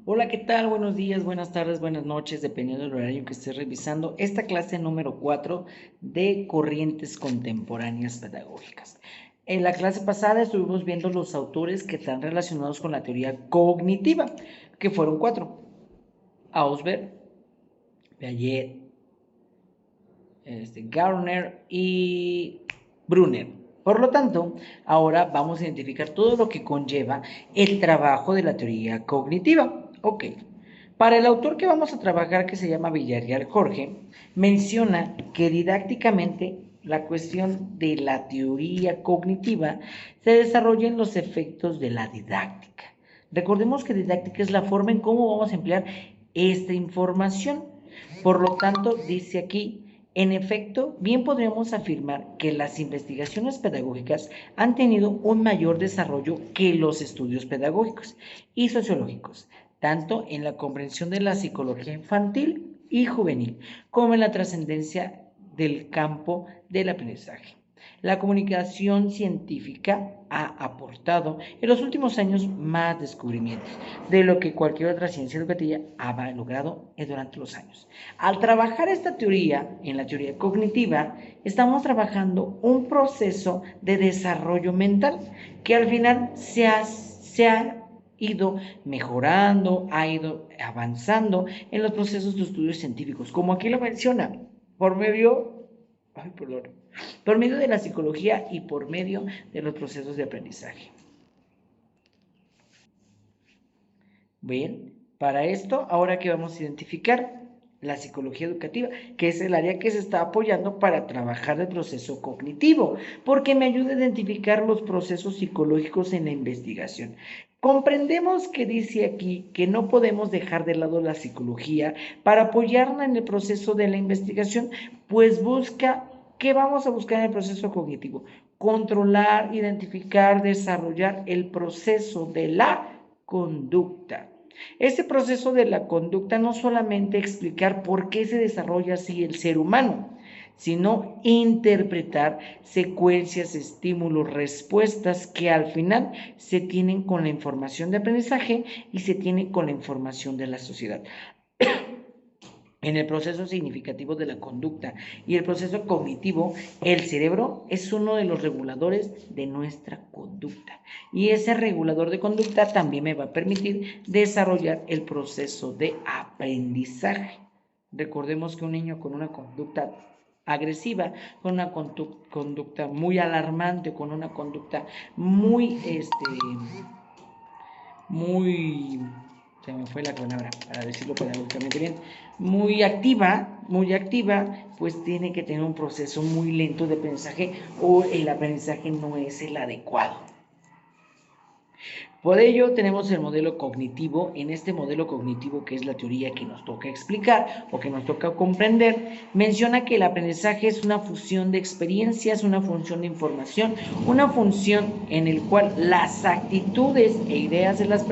Hola, ¿qué tal? Buenos días, buenas tardes, buenas noches, dependiendo del horario que estés revisando. Esta clase número 4 de corrientes contemporáneas pedagógicas. En la clase pasada estuvimos viendo los autores que están relacionados con la teoría cognitiva, que fueron cuatro: Ausberg, Piaget, Gardner y Brunner. Por lo tanto, ahora vamos a identificar todo lo que conlleva el trabajo de la teoría cognitiva. Ok. Para el autor que vamos a trabajar, que se llama Villarreal Jorge, menciona que didácticamente la cuestión de la teoría cognitiva se desarrolla en los efectos de la didáctica. Recordemos que didáctica es la forma en cómo vamos a emplear esta información. Por lo tanto, dice aquí, en efecto, bien podríamos afirmar que las investigaciones pedagógicas han tenido un mayor desarrollo que los estudios pedagógicos y sociológicos, tanto en la comprensión de la psicología infantil y juvenil, como en la trascendencia del campo del aprendizaje. La comunicación científica ha aportado en los últimos años más descubrimientos de lo que cualquier otra ciencia educativa ha logrado durante los años. Al trabajar esta teoría, en la teoría cognitiva, estamos trabajando un proceso de desarrollo mental que al final se ha ido mejorando, ha ido avanzando en los procesos de estudios científicos, como aquí lo menciona, por medio, ay, perdón, por medio de la psicología y por medio de los procesos de aprendizaje. Bien, para esto, ahora que vamos a identificar la psicología educativa, que es el área que se está apoyando para trabajar el proceso cognitivo, porque me ayuda a identificar los procesos psicológicos en la investigación. Comprendemos que dice aquí que no podemos dejar de lado la psicología para apoyarla en el proceso de la investigación, pues busca, ¿qué vamos a buscar en el proceso cognitivo? Controlar, identificar, desarrollar el proceso de la conducta. Este proceso de la conducta no solamente explicar por qué se desarrolla así el ser humano, sino interpretar secuencias, estímulos, respuestas que al final se tienen con la información de aprendizaje y se tienen con la información de la sociedad. En el proceso significativo de la conducta y el proceso cognitivo, el cerebro es uno de los reguladores de nuestra conducta. Y ese regulador de conducta también me va a permitir desarrollar el proceso de aprendizaje. Recordemos que un niño con una conducta agresiva, con una conducta muy alarmante, con una conducta muy, muy, se me fue la palabra para decirlo pedagógicamente bien, muy activa, pues tiene que tener un proceso muy lento de aprendizaje o el aprendizaje no es el adecuado. Por ello tenemos el modelo cognitivo. En este modelo cognitivo, que es la teoría que nos toca explicar o que nos toca comprender, menciona que el aprendizaje es una fusión de experiencias, una función de información, una función en el cual las actitudes e ideas de las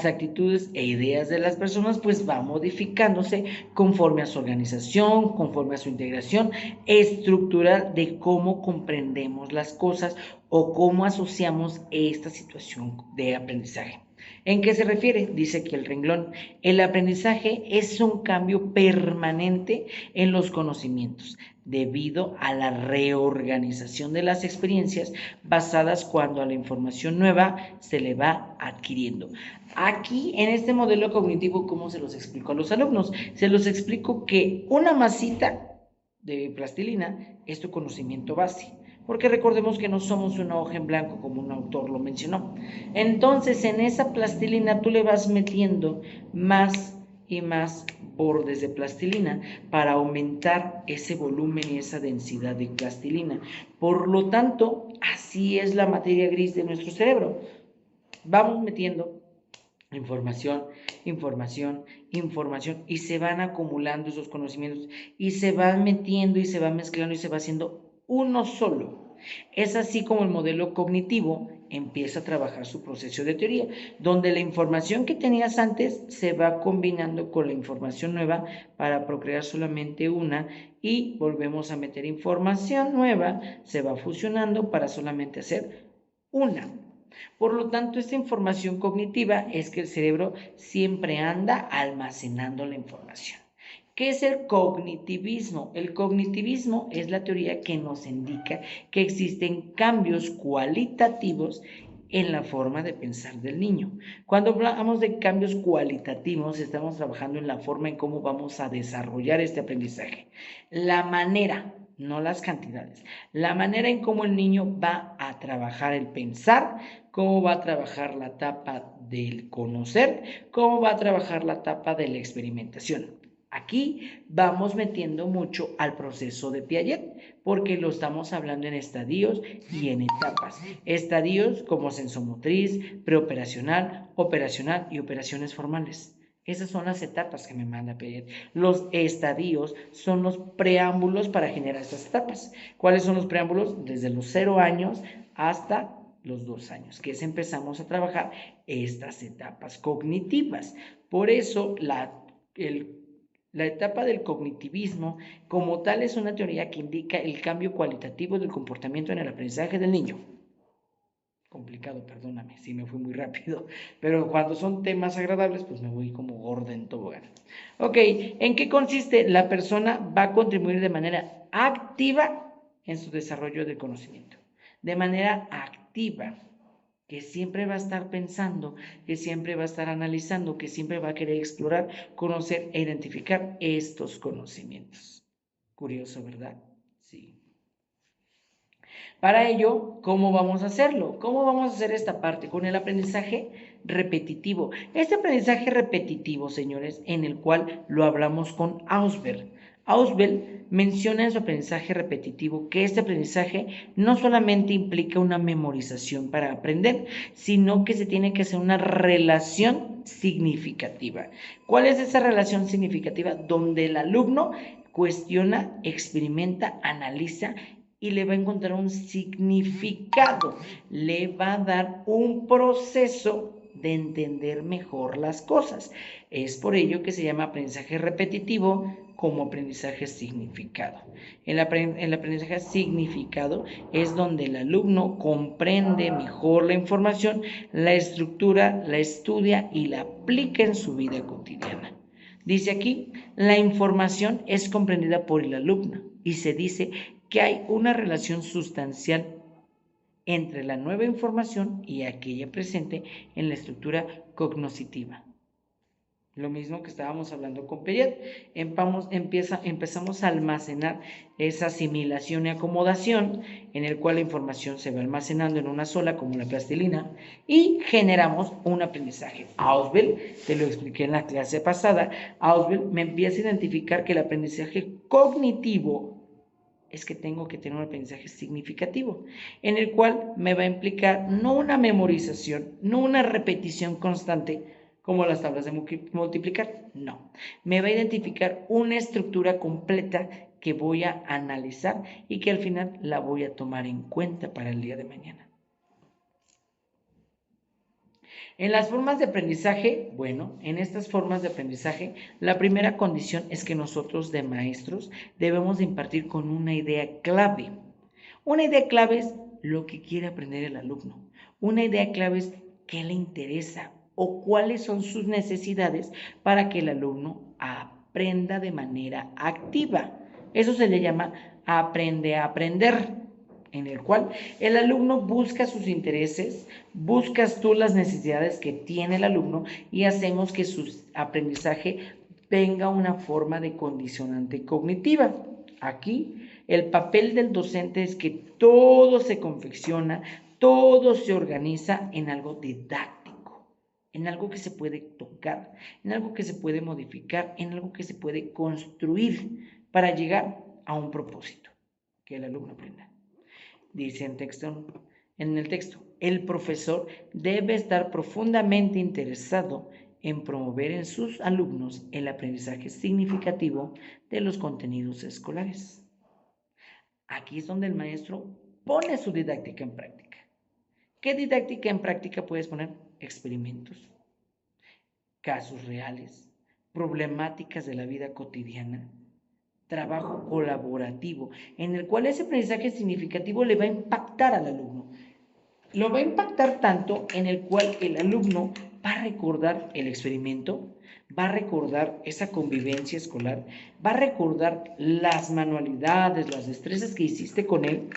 actitudes e ideas de las personas pues va modificándose conforme a su organización, conforme a su integración estructural de cómo comprendemos las cosas o cómo asociamos esta situación de aprendizaje. ¿En qué se refiere? Dice aquí el renglón. El aprendizaje es un cambio permanente en los conocimientos debido a la reorganización de las experiencias basadas cuando a la información nueva se le va adquiriendo. Aquí, en este modelo cognitivo, ¿cómo se los explico a los alumnos? Se los explico que una masita de plastilina es tu conocimiento base, porque recordemos que no somos una hoja en blanco como un autor lo mencionó. Entonces, en esa plastilina tú le vas metiendo más y más bordes de plastilina para aumentar ese volumen y esa densidad de plastilina. Por lo tanto, así es la materia gris de nuestro cerebro. Vamos metiendo información, información, información y se van acumulando esos conocimientos y se van metiendo y se va mezclando y se va haciendo uno solo. Es así como el modelo cognitivo empieza a trabajar su proceso de teoría, donde la información que tenías antes se va combinando con la información nueva para procrear solamente una y volvemos a meter información nueva, se va fusionando para solamente hacer una. Por lo tanto, esta información cognitiva es que el cerebro siempre anda almacenando la información. ¿Qué es el cognitivismo? El cognitivismo es la teoría que nos indica que existen cambios cualitativos en la forma de pensar del niño. Cuando hablamos de cambios cualitativos, estamos trabajando en la forma en cómo vamos a desarrollar este aprendizaje. La manera, no las cantidades, la manera en cómo el niño va a trabajar el pensar, cómo va a trabajar la etapa del conocer, cómo va a trabajar la etapa de la experimentación. Aquí vamos metiendo mucho al proceso de Piaget, porque lo estamos hablando en estadios y en etapas. Estadios como sensomotriz, preoperacional, operacional y operaciones formales. Esas son las etapas que me manda Piaget. Los estadios son los preámbulos para generar estas etapas. ¿Cuáles son los preámbulos? Desde los 0 años hasta los 2 años, que es empezamos a trabajar estas etapas cognitivas. Por eso la etapa del cognitivismo como tal es una teoría que indica el cambio cualitativo del comportamiento en el aprendizaje del niño. Complicado, perdóname, si me fui muy rápido, pero cuando son temas agradables, pues me voy como gorda en tobogán. Ok, ¿en qué consiste? La persona va a contribuir de manera activa en su desarrollo del conocimiento. De manera activa, que siempre va a estar pensando, que siempre va a estar analizando, que siempre va a querer explorar, conocer e identificar estos conocimientos. Curioso, ¿verdad? Sí. Para ello, ¿cómo vamos a hacerlo? ¿Cómo vamos a hacer esta parte? Con el aprendizaje repetitivo. Este aprendizaje repetitivo, señores, en el cual lo hablamos con Ausberg. Ausberg menciona en su aprendizaje repetitivo que este aprendizaje no solamente implica una memorización para aprender, sino que se tiene que hacer una relación significativa. ¿Cuál es esa relación significativa? Donde el alumno cuestiona, experimenta, analiza y le va a encontrar un significado, le va a dar un proceso de entender mejor las cosas. Es por ello que se llama aprendizaje repetitivo como aprendizaje significado. El aprendizaje significado es donde el alumno comprende mejor la información, la estructura, la estudia y la aplica en su vida cotidiana. Dice aquí, la información es comprendida por el alumno y se dice que hay una relación sustancial entre la nueva información y aquella presente en la estructura cognoscitiva. Lo mismo que estábamos hablando con Piaget, empezamos a almacenar esa asimilación y acomodación en el cual la información se va almacenando en una sola como la plastilina y generamos un aprendizaje. Ausubel, te lo expliqué en la clase pasada, Ausubel me empieza a identificar que el aprendizaje cognitivo es que tengo que tener un aprendizaje significativo, en el cual me va a implicar no una memorización, no una repetición constante, como las tablas de multiplicar, no. Me va a identificar una estructura completa que voy a analizar y que al final la voy a tomar en cuenta para el día de mañana. En las formas de aprendizaje, bueno, en estas formas de aprendizaje, la primera condición es que nosotros de maestros debemos de impartir con una idea clave. Una idea clave es lo que quiere aprender el alumno. Una idea clave es qué le interesa o cuáles son sus necesidades para que el alumno aprenda de manera activa. Eso se le llama aprende a aprender, en el cual el alumno busca sus intereses, buscas tú las necesidades que tiene el alumno y hacemos que su aprendizaje tenga una forma de condicionante cognitiva. Aquí el papel del docente es que todo se confecciona, todo se organiza en algo didáctico, en algo que se puede tocar, en algo que se puede modificar, en algo que se puede construir para llegar a un propósito, que el alumno aprenda. Dice en el texto, el profesor debe estar profundamente interesado en promover en sus alumnos el aprendizaje significativo de los contenidos escolares. Aquí es donde el maestro pone su didáctica en práctica. ¿Qué didáctica en práctica puedes poner? Experimentos, casos reales, problemáticas de la vida cotidiana, trabajo colaborativo, en el cual ese aprendizaje significativo le va a impactar al alumno. Lo va a impactar tanto en el cual el alumno va a recordar el experimento, va a recordar esa convivencia escolar, va a recordar las manualidades, las destrezas que hiciste con él,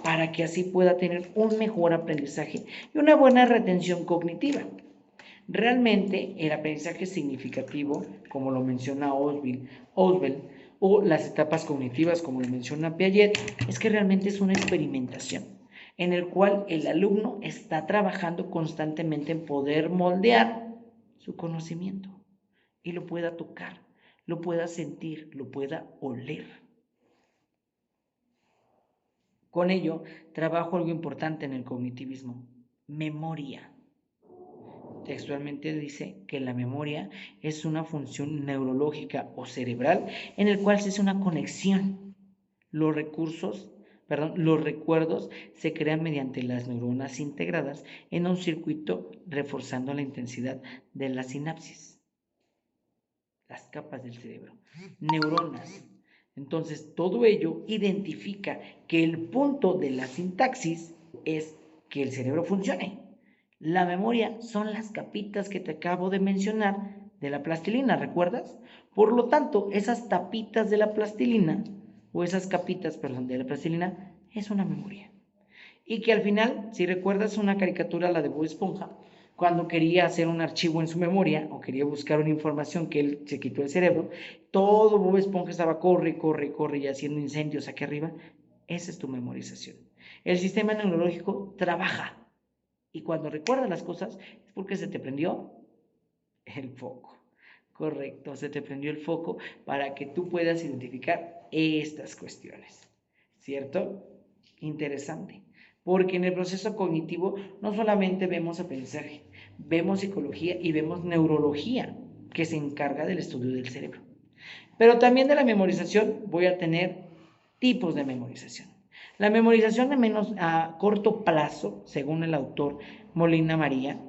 para que así pueda tener un mejor aprendizaje y una buena retención cognitiva. Realmente el aprendizaje significativo, como lo menciona Oswald, o las etapas cognitivas, como lo menciona Piaget, es que realmente es una experimentación en el cual el alumno está trabajando constantemente en poder moldear su conocimiento y lo pueda tocar, lo pueda sentir, lo pueda oler. Con ello, trabajo algo importante en el cognitivismo: memoria. Textualmente dice que la memoria es una función neurológica o cerebral en el cual se hace una conexión. Los los recuerdos se crean mediante las neuronas integradas en un circuito, reforzando la intensidad de la sinapsis, las capas del cerebro, neuronas. Entonces, todo ello identifica que el punto de la sintaxis es que el cerebro funcione. La memoria son las capitas que te acabo de mencionar de la plastilina, ¿recuerdas? Por lo tanto, esas tapitas de la plastilina, o esas capitas, perdón, de la plastilina, es una memoria. Y que al final, si recuerdas una caricatura, la de Bob Esponja, cuando quería hacer un archivo en su memoria o quería buscar una información que él se quitó del cerebro, todo Bob Esponja estaba corre y haciendo incendios aquí arriba. Esa es tu memorización. El sistema neurológico trabaja y cuando recuerdas las cosas es porque se te prendió el foco. Correcto, se te prendió el foco para que tú puedas identificar estas cuestiones. ¿Cierto? Interesante. Porque en el proceso cognitivo no solamente vemos aprendizaje, vemos psicología y vemos neurología, que se encarga del estudio del cerebro. Pero también de la memorización voy a tener tipos de memorización. La memorización a corto plazo, según el autor Molina María,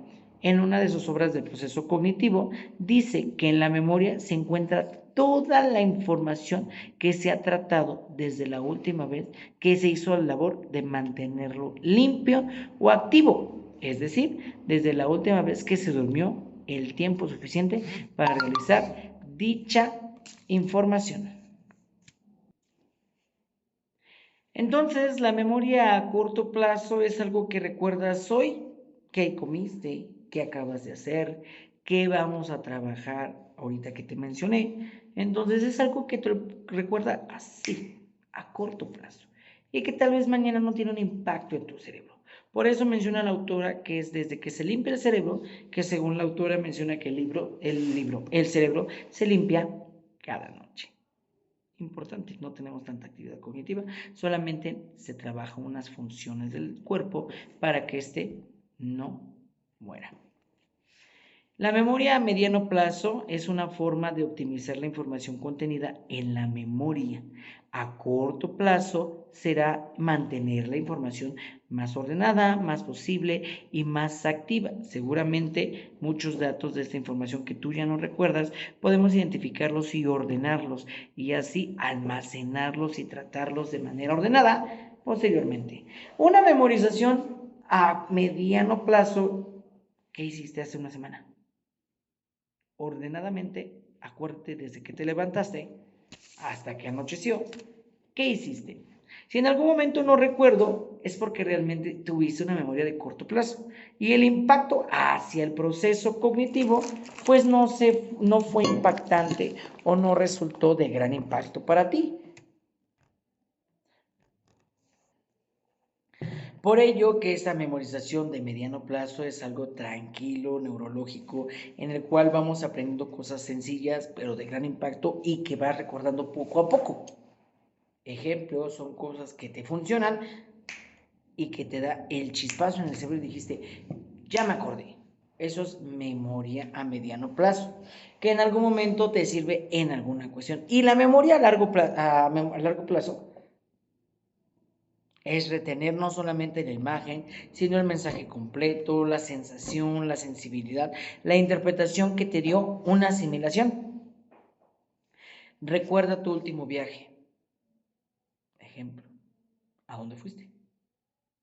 en una de sus obras del proceso cognitivo, dice que en la memoria se encuentra toda la información que se ha tratado desde la última vez que se hizo la labor de mantenerlo limpio o activo, es decir, desde la última vez que se durmió el tiempo suficiente para realizar dicha información. Entonces, la memoria a corto plazo es algo que recuerdas hoy, qué comiste, qué acabas de hacer, qué vamos a trabajar ahorita que te mencioné. Entonces, es algo que te recuerda así, a corto plazo, y que tal vez mañana no tiene un impacto en tu cerebro. Por eso menciona la autora que es desde que se limpia el cerebro, que según la autora menciona que el cerebro se limpia cada noche. Importante, no tenemos tanta actividad cognitiva, solamente se trabaja unas funciones del cuerpo para que éste no muera. La memoria a mediano plazo es una forma de optimizar la información contenida en la memoria. A corto plazo será mantener la información más ordenada, más posible y más activa. Seguramente muchos datos de esta información que tú ya no recuerdas, podemos identificarlos y ordenarlos y así almacenarlos y tratarlos de manera ordenada posteriormente. Una memorización a mediano plazo, ¿qué hiciste hace una semana? Ordenadamente, acuérdate desde que te levantaste hasta que anocheció, ¿qué hiciste? Si en algún momento no recuerdo, es porque realmente tuviste una memoria de corto plazo y el impacto hacia el proceso cognitivo pues no fue impactante o no resultó de gran impacto para ti. Por ello que esta memorización de mediano plazo es algo tranquilo, neurológico, en el cual vamos aprendiendo cosas sencillas pero de gran impacto y que vas recordando poco a poco. Ejemplos son cosas que te funcionan y que te da el chispazo en el cerebro y dijiste, ya me acordé. Eso es memoria a mediano plazo, que en algún momento te sirve en alguna cuestión. Y la memoria a largo plazo es retener no solamente la imagen, sino el mensaje completo, la sensación, la sensibilidad, la interpretación que te dio una asimilación. Recuerda tu último viaje. Ejemplo, ¿a dónde fuiste?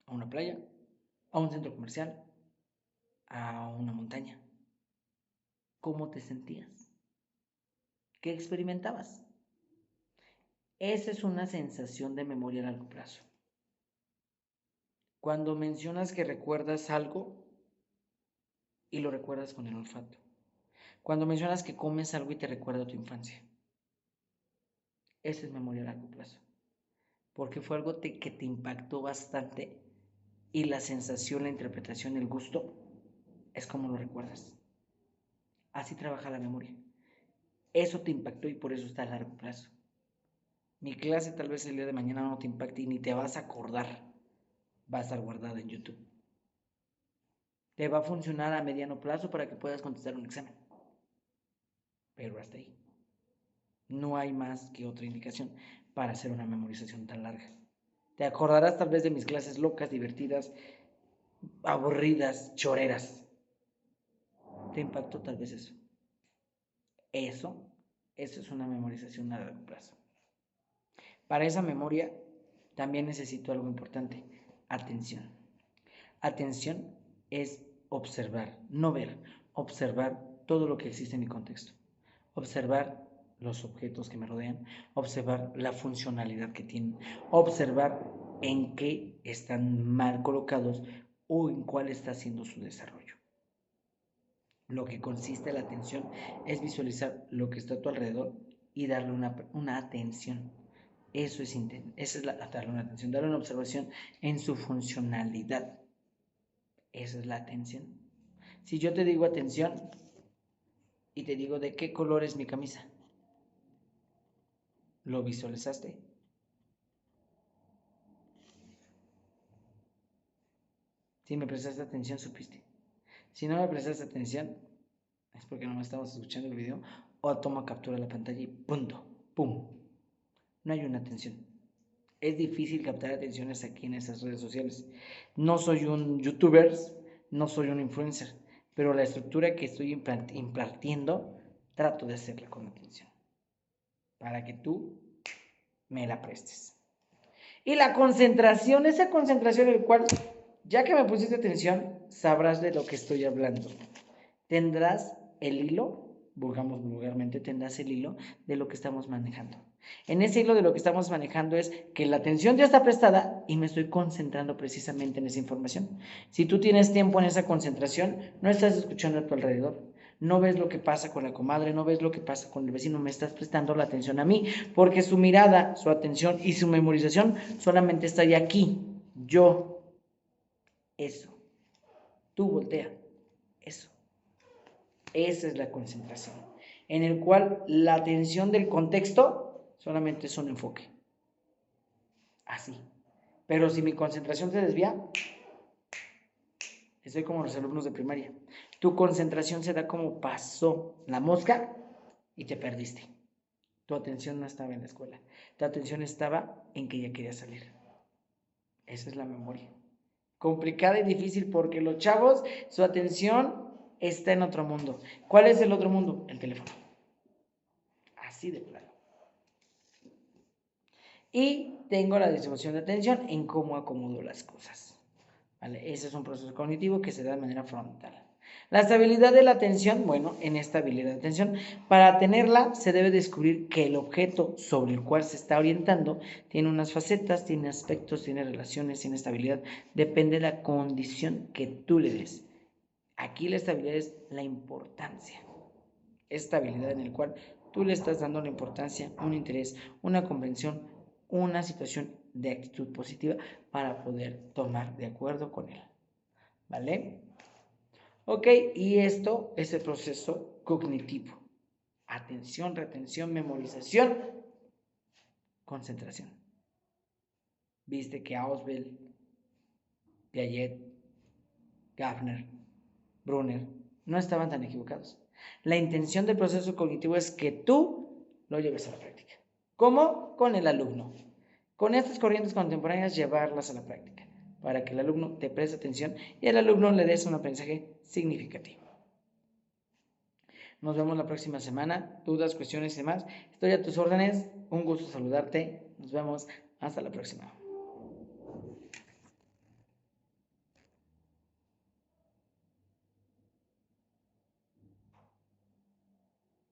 ¿A una playa? a un centro comercial, a una montaña. ¿Cómo te sentías? ¿Qué experimentabas? Esa es una sensación de memoria a largo plazo. Cuando mencionas que recuerdas algo y lo recuerdas con el olfato. Cuando mencionas que comes algo y te recuerda a tu infancia. Esa es memoria a largo plazo. Porque fue algo que te impactó bastante y la sensación, la interpretación, el gusto es como lo recuerdas. Así trabaja la memoria. Eso te impactó y por eso está a largo plazo. Mi clase tal vez el día de mañana no te impacte y ni te vas a acordar. Va a estar guardada en YouTube. Te va a funcionar a mediano plazo para que puedas contestar un examen. Pero hasta ahí. No hay más que otra indicación para hacer una memorización tan larga. Te acordarás tal vez de mis clases locas, divertidas, aburridas, choreras. ¿Te impactó tal vez eso? Eso es una memorización a largo plazo. Para esa memoria también necesito algo importante, atención. Atención es observar, no ver, observar todo lo que existe en mi contexto. Observar los objetos que me rodean, observar la funcionalidad que tienen, observar en qué están mal colocados o en cuál está siendo su desarrollo. Lo que consiste la atención es visualizar lo que está a tu alrededor y darle una atención. Eso es darle una atención, darle una observación en su funcionalidad. Esa es la atención. Si yo te digo atención y te digo de qué color es mi camisa, ¿lo visualizaste? Si me prestaste atención, supiste. Si no me prestaste atención, es porque no me estamos escuchando el video, o toma captura de la pantalla y punto, pum. No hay una atención. Es difícil captar atenciones aquí en esas redes sociales. No soy un youtuber, no soy un influencer, pero la estructura que estoy impartiendo, trato de hacerla con atención, para que tú me la prestes. Y la concentración, esa concentración en el cual, ya que me pusiste atención, sabrás de lo que estoy hablando. Tendrás el hilo, digamos vulgarmente, tendrás el hilo de lo que estamos manejando. En ese hilo de lo que estamos manejando es que la atención ya está prestada y me estoy concentrando precisamente en esa información. Si tú tienes tiempo en esa concentración, no estás escuchando a tu alrededor. No ves lo que pasa con la comadre, no ves lo que pasa con el vecino, me estás prestando la atención a mí, porque su mirada, su atención y su memorización solamente está ya aquí. Yo, eso. Tú voltea, eso. Esa es la concentración, en el cual la atención del contexto solamente es un enfoque. Así. Pero si mi concentración se desvía, estoy como los alumnos de primaria. Tu concentración se da como pasó la mosca y te perdiste. Tu atención no estaba en la escuela. Tu atención estaba en que ya querías salir. Esa es la memoria. Complicada y difícil porque los chavos, su atención está en otro mundo. ¿Cuál es el otro mundo? El teléfono. Así de plano. Y tengo la distribución de atención en cómo acomodo las cosas. ¿Vale? Ese es un proceso cognitivo que se da de manera frontal. La estabilidad de la atención, bueno, en esta habilidad de atención, para tenerla se debe descubrir que el objeto sobre el cual se está orientando tiene unas facetas, tiene aspectos, tiene relaciones, tiene estabilidad. Depende de la condición que tú le des. Aquí la estabilidad es la importancia. Estabilidad en el cual tú le estás dando la importancia, un interés, una comprensión, una situación de actitud positiva para poder tomar de acuerdo con él. ¿Vale? Ok, y esto es el proceso cognitivo. Atención, retención, memorización, concentración. Viste que Ausubel, Piaget, Gardner, Brunner no estaban tan equivocados. La intención del proceso cognitivo es que tú lo lleves a la práctica. ¿Cómo? Con el alumno. Con estas corrientes contemporáneas llevarlas a la práctica para que el alumno te preste atención y al alumno le des un aprendizaje significativo. Nos vemos la próxima semana. Dudas, cuestiones y demás. Estoy a tus órdenes. Un gusto saludarte. Nos vemos. Hasta la próxima.